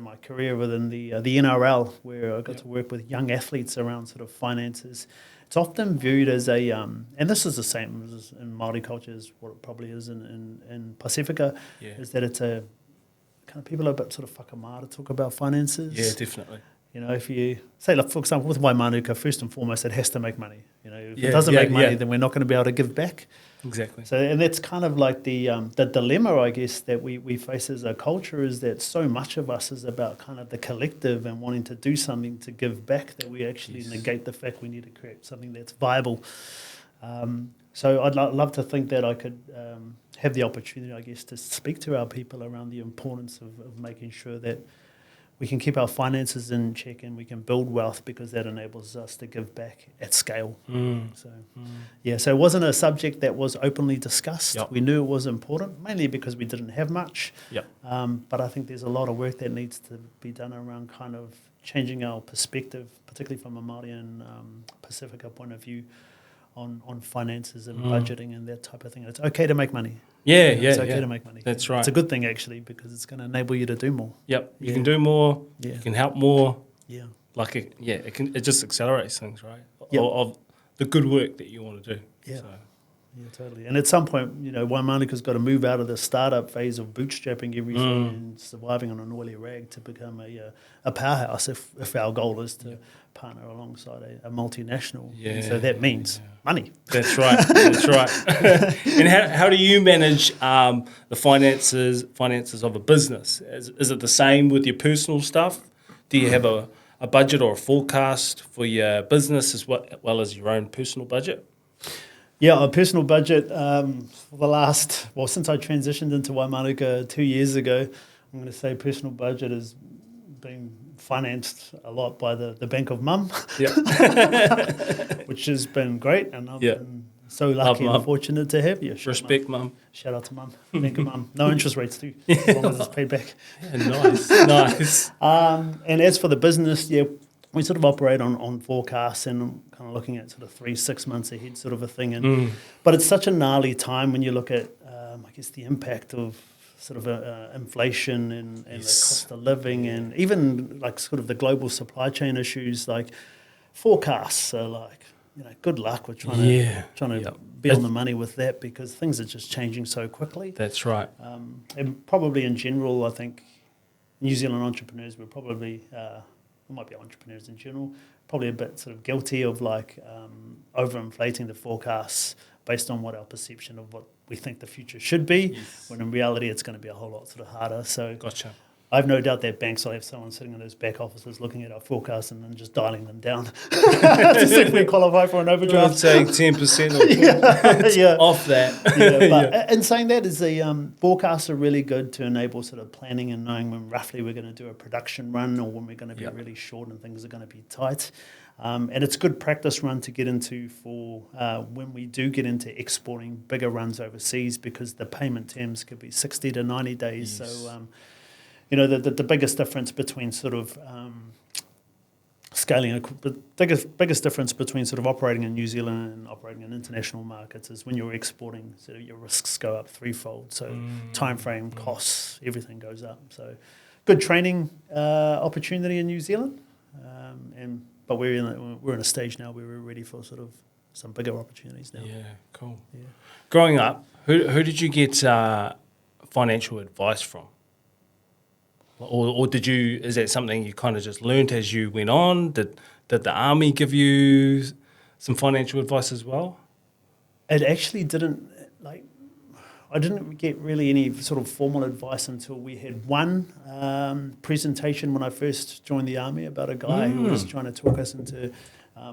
my career within the NRL, where I got to work with young athletes around sort of finances, it's often viewed as and this is the same as in Māori culture as what it probably is in Pacifica, is that it's a kind of people are a bit sort of whakamā to talk about finances. Yeah, definitely. If you say, like, for example, with Wai Mānuka, first and foremost, it has to make money. If it doesn't make money, then we're not going to be able to give back. Exactly. So, and that's kind of like the dilemma, I guess, that we face as a culture, is that so much of us is about kind of the collective and wanting to do something to give back, that we actually negate the fact we need to create something that's viable. So I'd love to think that I could have the opportunity, I guess, to speak to our people around the importance of making sure that we can keep our finances in check and we can build wealth, because that enables us to give back at scale. So it wasn't a subject that was openly discussed. Yep. We knew it was important, mainly because we didn't have much. Yep. But I think there's a lot of work that needs to be done around kind of changing our perspective, particularly from a Māori and Pacifica point of view, on finances and budgeting and that type of thing. It's okay to make money. It's okay to make money. That's right. It's a good thing, actually, because it's going to enable you to do more. Yep. You can do more. Yeah. You can help more. Yeah. It just accelerates things, right? Yep. Of the good work that you want to do. Yeah. So. Yeah, totally. And at some point, Wai Mānuka's got to move out of the startup phase of bootstrapping everything and surviving on an oily rag to become a powerhouse, if our goal is to partner alongside a multinational. Yeah. And so that means money. That's right. That's right. And how do you manage the finances of a business? Is it the same with your personal stuff? Do you have a budget or a forecast for your business as well as your own personal budget? Yeah, a personal budget for the since I transitioned into Wai Mānuka 2 years ago, I'm going to say personal budget has been financed a lot by the Bank of Mum, which has been great, and I've been so lucky and fortunate to have you. Respect, Mum. Shout out to Mum, Bank of Mum. No interest rates too, as long as it's paid back. Yeah, nice. And as for the business, we sort of operate on forecasts and kind of looking at sort of 3-6 months ahead sort of a thing. And but it's such a gnarly time when you look at, I guess, the impact of sort of inflation and the cost of living, and even like sort of the global supply chain issues. Like forecasts are like, good luck with trying to be on the money with that, because things are just changing so quickly. That's right. And probably in general, I think New Zealand entrepreneurs were probably... we might be entrepreneurs in general, probably a bit sort of guilty of like overinflating the forecasts based on what our perception of what we think the future should be, when in reality it's going to be a whole lot sort of harder. So Gotcha. I have no doubt that banks will have someone sitting in those back offices looking at our forecasts and then just dialing them down to see if we qualify for an overdraft. I'd say 10% or off that. But in saying that, is the forecasts are really good to enable sort of planning and knowing when roughly we're going to do a production run or when we're going to be really short and things are going to be tight. And it's a good practice run to get into for when we do get into exporting bigger runs overseas, because the payment terms could be 60 to 90 days. Yes. So, the biggest difference between sort of scaling, the biggest difference between sort of operating in New Zealand and operating in international markets is when you're exporting, sort of your risks go up threefold. So time frame, costs, everything goes up. So good training opportunity in New Zealand, but we're in a stage now where we're ready for sort of some bigger opportunities now. Yeah, cool. Yeah. Growing up, who did you get financial advice from? Or did you? Is that something you kind of just learnt as you went on? Did the army give you some financial advice as well? It actually didn't. I didn't get really any sort of formal advice until we had one presentation when I first joined the army about a guy who was trying to talk us into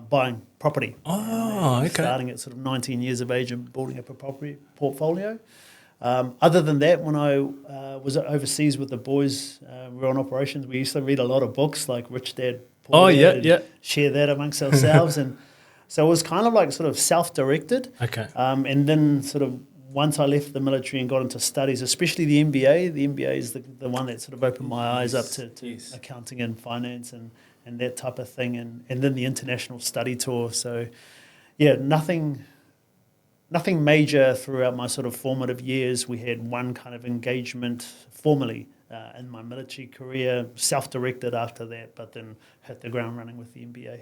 buying property. Oh, okay. Starting at sort of 19 years of age and building up a property portfolio. Other than that, when I was overseas with the boys, we were on operations, we used to read a lot of books like Rich Dad, Poor Dad, and share that amongst ourselves. And so it was kind of like sort of self-directed. Okay. And then sort of once I left the military and got into studies, especially the MBA is the one that sort of opened my eyes up to accounting and finance and that type of thing. And then the international study tour. So, yeah, nothing major throughout my sort of formative years. We had one kind of engagement formally in my military career, self-directed after that, but then hit the ground running with the MBA.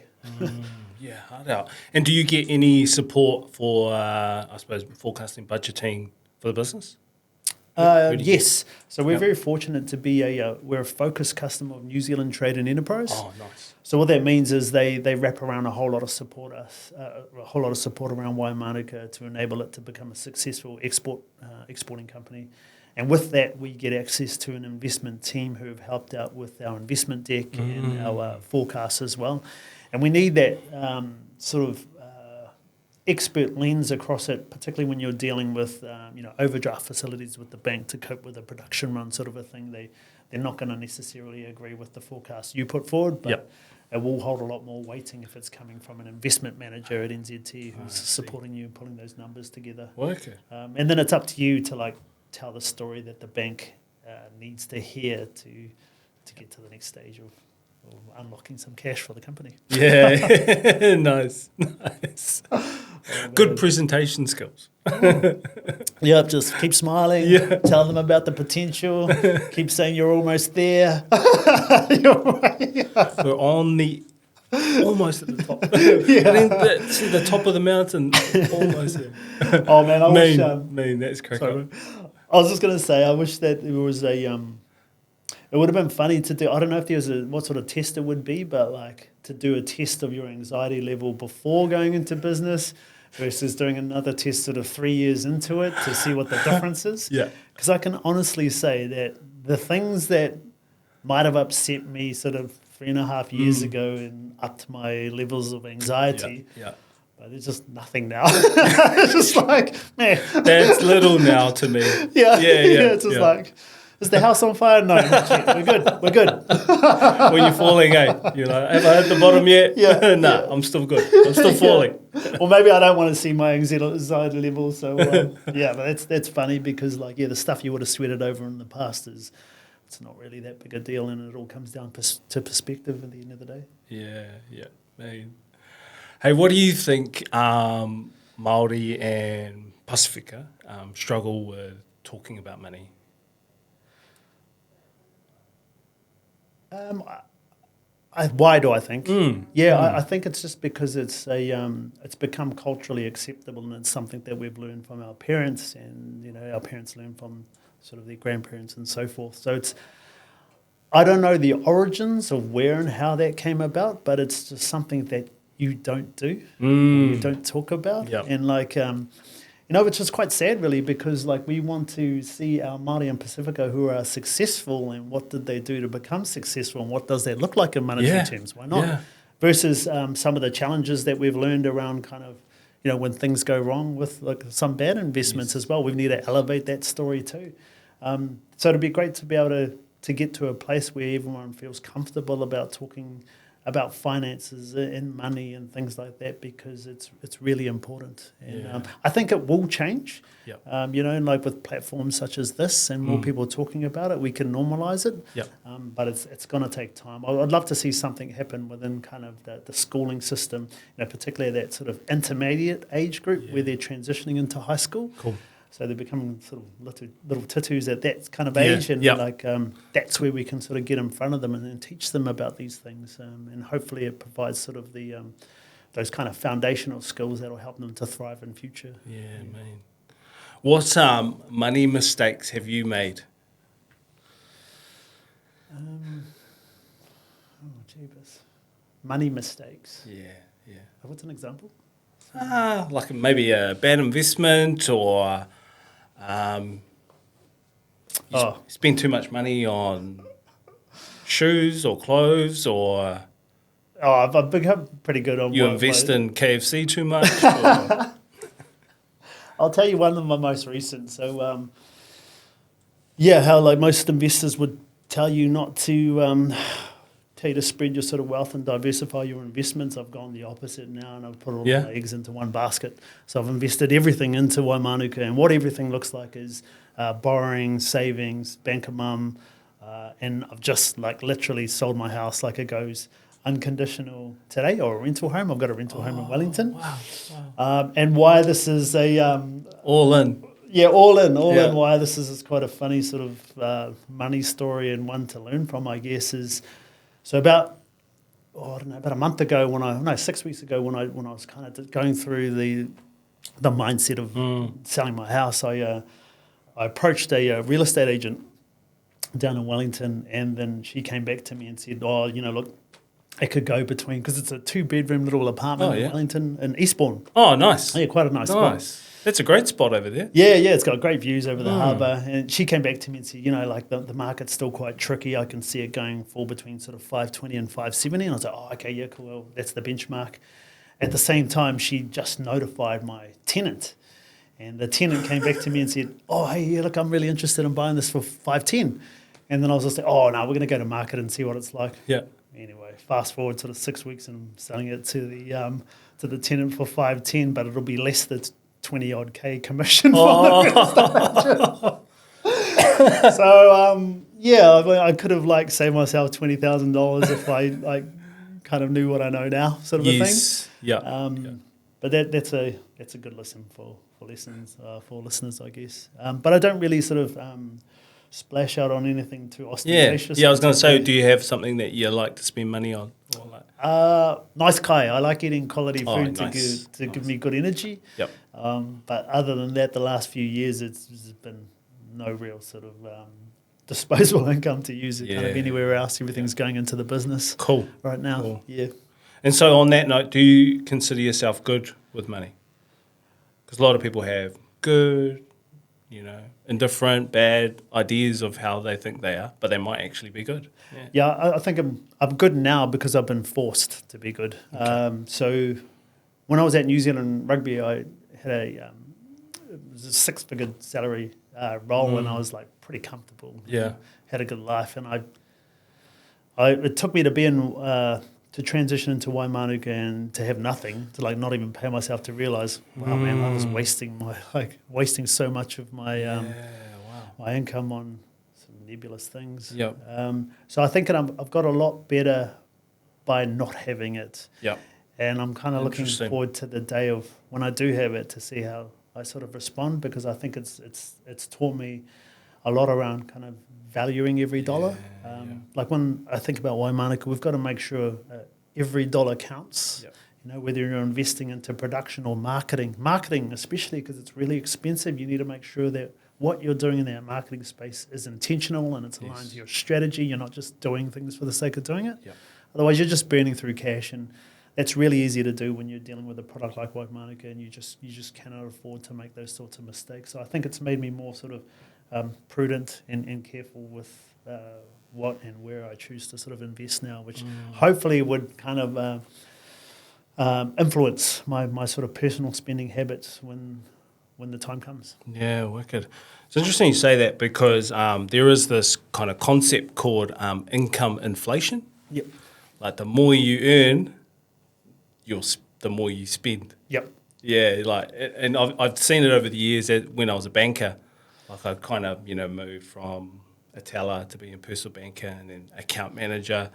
Yeah, hard out. And do you get any support for, I suppose, forecasting, budgeting for the business? Yes. So we're very fortunate to be we're a focused customer of New Zealand Trade and Enterprise. Oh, nice. So what that means is they wrap around a whole lot of support around Wai Mānuka to enable it to become a successful exporting company. And with that, we get access to an investment team who have helped out with our investment deck and our forecasts as well. And we need that sort of expert lens across it, particularly when you're dealing with overdraft facilities with the bank to cope with a production run sort of a thing. They're not going to necessarily agree with the forecast you put forward, but it will hold a lot more weighting if it's coming from an investment manager at NZT who's supporting you and pulling those numbers together. Okay. And then it's up to you to tell the story that the bank needs to hear to get to the next stage of unlocking some cash for the company. Yeah, nice. Good presentation skills. Yeah, just keep smiling, tell them about the potential, keep saying you're almost there. We're almost at the top. See the top of the mountain, almost there. Oh man, I wish... that's correct. I was just going to say, I wish that there was a... it would have been funny to do... I don't know if there was what sort of test it would be, but to do a test of your anxiety level before going into business versus doing another test sort of 3 years into it to see what the difference is. Yeah. Because I can honestly say that the things that might have upset me sort of 3.5 years ago and upped my levels of anxiety... But there's just nothing now. It's just man. That's little now to me. Yeah. It's just is the house on fire? No, not yet. We're good. When you're falling, you're like, have I hit the bottom yet? I'm still good. I'm still falling. Or maybe I don't want to see my anxiety level. So, but that's funny because, the stuff you would have sweated over in the past it's not really that big a deal, and it all comes down to perspective at the end of the day. Yeah. Hey, what do you think Māori and Pasifika struggle with talking about money? Why do I think? I think it's just because it's become culturally acceptable, and it's something that we've learned from our parents, and our parents learned from sort of their grandparents and so forth. So I don't know the origins of where and how that came about, but it's just something that you don't do, you don't talk about. And which is quite sad really, because we want to see our Māori and Pasifika who are successful, and what did they do to become successful, and what does that look like in monetary terms? Why not? Versus some of the challenges that we've learned around kind of, when things go wrong with some bad investments as well. We need to elevate that story too. So it'd be great to be able to get to a place where everyone feels comfortable about talking about finances and money and things like that, because it's really important. And I think it will change. Yep. And like with platforms such as this and more people talking about it, we can normalize it. Yep. But it's going to take time. I'd love to see something happen within kind of the schooling system, particularly that sort of intermediate age group where they're transitioning into high school. Cool. So they're becoming sort of little tattoos at that kind of age, and that's where we can sort of get in front of them and then teach them about these things, and hopefully it provides sort of the those kind of foundational skills that will help them to thrive in future. Yeah, man. What money mistakes have you made? Jeebus. Money mistakes. Yeah. What's an example? Like maybe a bad investment, or spend too much money on shoes or clothes, or I've become pretty good on. You invest in KFC too much. Or? I'll tell you one of my most recent. So, how like most investors would tell you not to. Tell you to spread your sort of wealth and diversify your investments. I've gone the opposite now, and I've put all my eggs into one basket. So I've invested everything into Wai Mānuka, and what everything looks like is borrowing, savings, bank of mum, and I've just like literally sold my house like it goes unconditional today, or a rental home. I've got a rental home in Wellington. Wow. And why this is a all in. Yeah, all in. Why this is quite a funny sort of money story, and one to learn from, I guess, is. So about a month ago, 6 weeks ago, when I was kind of going through the mindset of selling my house, I approached a real estate agent down in Wellington, and then she came back to me and said, look, it could go between, because it's a 2-bedroom little apartment in Wellington in Eastbourne. Oh, nice. Yeah, quite a nice spot. That's a great spot over there. Yeah, it's got great views over the harbour. And she came back to me and said, like the market's still quite tricky. I can see it going for between sort of 520 and 570. And I was like, okay, yeah, cool. Well, that's the benchmark. At the same time, she just notified my tenant. And the tenant came back to me and said, look, I'm really interested in buying this for 510. And then I was just like, we're going to go to market and see what it's like. Yeah. Anyway, fast forward sort of 6 weeks, and I'm selling it to the tenant for 510, but it'll be less than 20 odd K commission for the real estate. So I could have like saved myself $20,000 if I like kind of knew what I know now, sort of a thing. Yeah. But that's a good lesson for listeners, I guess. But I don't really sort of splash out on anything too ostentatious. Yeah. I was going to say, do you have something that you like to spend money on? Or like? Nice kai. I like eating quality food to give me good energy. Yep. But other than that, the last few years, it's been no real sort of disposable income to use it kind of anywhere else. Everything's going into the business. Cool. Right now. Cool. Yeah. And so on that note, do you consider yourself good with money? Because a lot of people have good, indifferent, bad ideas of how they think they are, but they might actually be good. Yeah, I think I'm good now because I've been forced to be good. Okay. So when I was at New Zealand Rugby, I had it was a 6-figure salary role, and I was like pretty comfortable. Yeah, had a good life, and it took me to be in to transition into Wai Mānuka and to have nothing, to like not even pay myself, to realise, wow, man, I was wasting so much of my my income on some nebulous things. Yep. So I think I've got a lot better by not having it. Yep. And I'm kind of looking forward to the day of when I do have it, to see how I sort of respond, because I think it's taught me a lot around kind of valuing every dollar. Like when I think about Wai Mānuka, we've got to make sure every dollar counts. Yep. Whether you're investing into production or marketing especially, because it's really expensive, you need to make sure that what you're doing in that marketing space is intentional and it's aligned to your strategy. You're not just doing things for the sake of doing it. Yep. Otherwise, you're just burning through cash, and that's really easy to do when you're dealing with a product like Wai Mānuka, and you just cannot afford to make those sorts of mistakes. So I think it's made me more sort of prudent and careful with what and where I choose to sort of invest now, which hopefully would kind of influence my sort of personal spending habits when the time comes. Yeah, wicked. It's interesting you say that, because there is this kind of concept called income inflation. Yep. Like the more you earn, the more you spend. Yep. Yeah, like, and I've seen it over the years when I was a banker. Like I kind of, moved from a teller to being a personal banker and then account manager.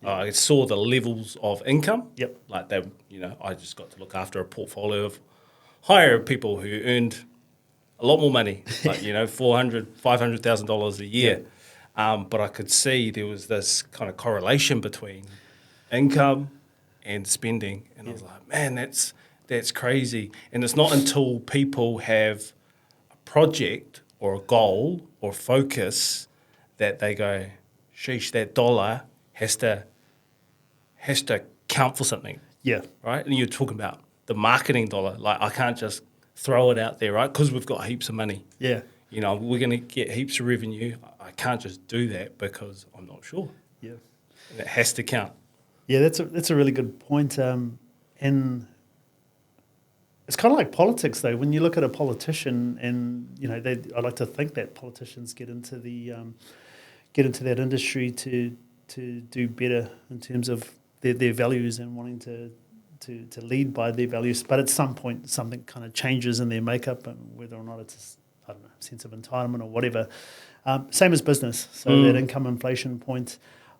I saw the levels of income. Yep. Like they, I just got to look after a portfolio of higher people who earned a lot more money, like, $400,000, $500,000 a year. Yep. But I could see there was this kind of correlation between income and spending. And I was like, man, that's crazy. And it's not until people have a project or a goal or focus that they go, sheesh, that dollar has to count for something. Yeah. Right? And you're talking about the marketing dollar. Like, I can't just throw it out there, right? Because we've got heaps of money. Yeah. We're going to get heaps of revenue. I can't just do that because I'm not sure. Yeah. And it has to count. Yeah, that's a really good point. And it's kind of like politics, though. When you look at a politician, and I like to think that politicians get into that industry to do better in terms of their values and wanting to lead by their values. But at some point, something kind of changes in their makeup, and whether or not it's a sense of entitlement or whatever. Same as business. So that income inflation point.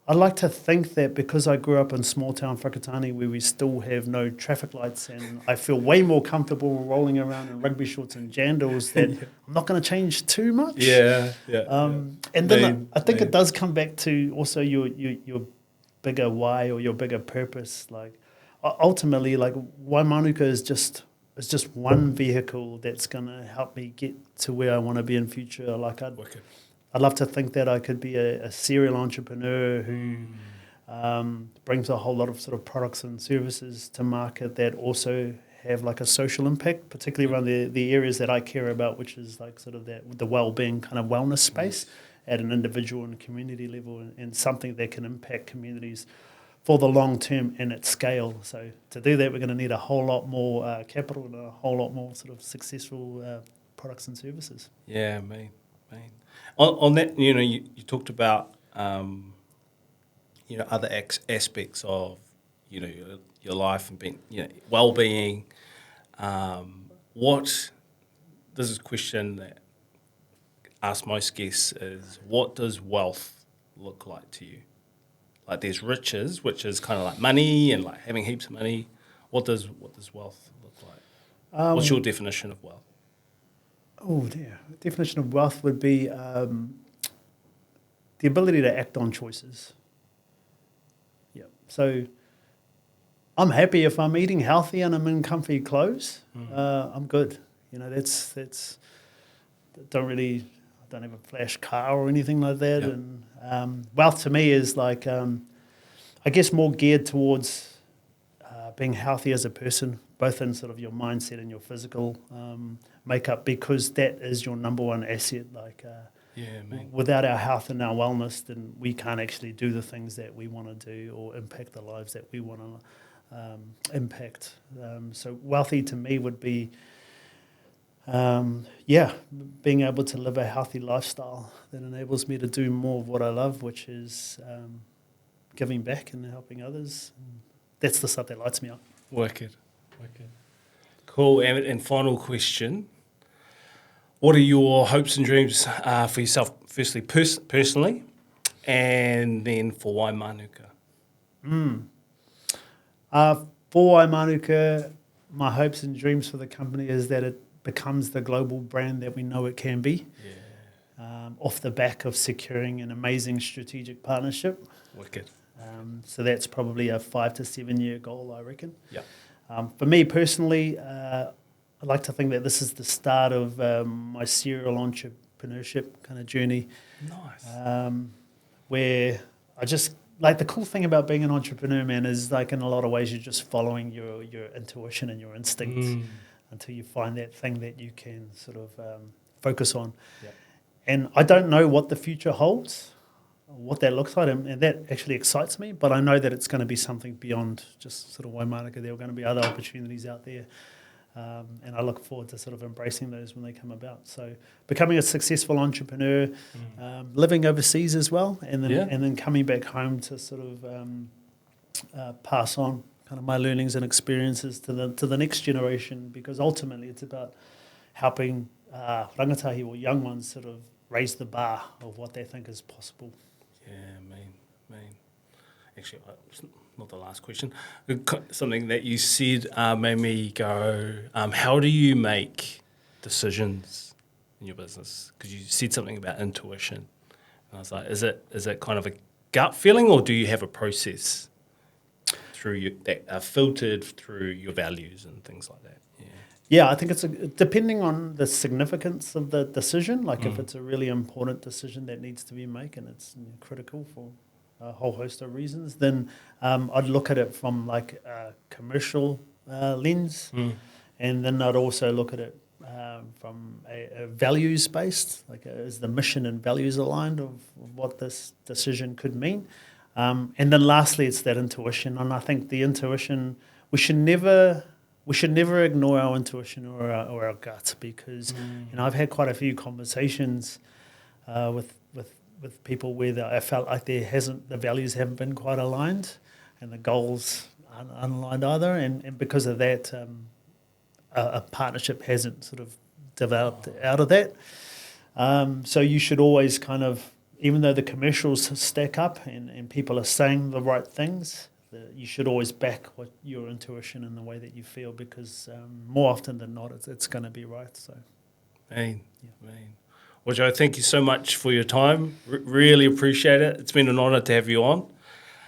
I like to think that because I grew up in small town Whakatane where we still have no traffic lights, and I feel way more comfortable rolling around in rugby shorts and jandals, that I'm not going to change too much. Yeah. And then I think it does come back to also your bigger why or your bigger purpose. Like ultimately, like Wai Mānuka is just one vehicle that's going to help me get to where I want to be in future. Like I'd love to think that I could be a serial entrepreneur who brings a whole lot of sort of products and services to market that also have like a social impact, particularly around the areas that I care about, which is like sort of the well-being kind of wellness space at an individual and community level, and something that can impact communities for the long term and at scale. So to do that, we're going to need a whole lot more capital and a whole lot more sort of successful products and services. Yeah, man. On that, you talked about, other aspects of, your life and being, well-being. This is a question that I ask most guests is, what does wealth look like to you? Like there's riches, which is kind of like money and like having heaps of money. What does wealth look like? What's your definition of wealth? Oh dear. The definition of wealth would be the ability to act on choices. Yeah. So I'm happy if I'm eating healthy and I'm in comfy clothes. I'm good. That's I don't have a flash car or anything like that. Yep. And wealth to me is like I guess more geared towards being healthy as a person, both in sort of your mindset and your physical makeup, because that is your number one asset. Like, without our health and our wellness, then we can't actually do the things that we want to do or impact the lives that we want to impact. So wealthy to me would be, being able to live a healthy lifestyle that enables me to do more of what I love, which is giving back and helping others. That's the stuff that lights me up. Wicked. Cool. And final question. What are your hopes and dreams for yourself, firstly, personally, and then for Wai Mānuka? For Wai Mānuka, my hopes and dreams for the company is that it becomes the global brand that we know it can be, off the back of securing an amazing strategic partnership. Wicked. So that's probably a 5 to 7 year goal, I reckon. Yeah. For me personally, I'd like to think that this is the start of my serial entrepreneurship kind of journey. Nice. Where I just, like, the cool thing about being an entrepreneur, man, is like in a lot of ways you're just following your intuition and your instincts until you find that thing that you can sort of focus on. Yep. And I don't know what the future holds, what that looks like, and that actually excites me, but I know that it's going to be something beyond just sort of Wai Mānuka. There are going to be other opportunities out there, and I look forward to sort of embracing those when they come about. So becoming a successful entrepreneur, living overseas as well, and then coming back home to sort of pass on kind of my learnings and experiences to the next generation, because ultimately it's about helping rangatahi or young ones sort of raise the bar of what they think is possible. Yeah, mean. Actually, it's not the last question. Something that you said made me go, how do you make decisions in your business? Because you said something about intuition. And I was like, is it kind of a gut feeling, or do you have a process that are filtered through your values and things like that? Yeah, I think it's depending on the significance of the decision. Like if it's a really important decision that needs to be made and it's critical for a whole host of reasons, then I'd look at it from like a commercial lens, and then I'd also look at it from a values based, like is the mission and values aligned of what this decision could mean. And then lastly, it's that intuition. And I think the intuition, we should never ignore our intuition or our gut, because I've had quite a few conversations with people where I felt like the values haven't been quite aligned and the goals aren't aligned either, and because of that, a partnership hasn't sort of developed out of that. So you should always kind of, even though the commercials stack up and people are saying the right things, you should always back what your intuition and the way that you feel, because more often than not, it's going to be right. So, Mean. Well, Joe, thank you so much for your time. Really appreciate it. It's been an honour to have you on.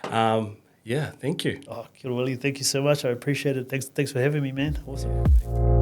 Thank you. Kia ora, Willie, thank you so much. I appreciate it. Thanks for having me, man. Awesome.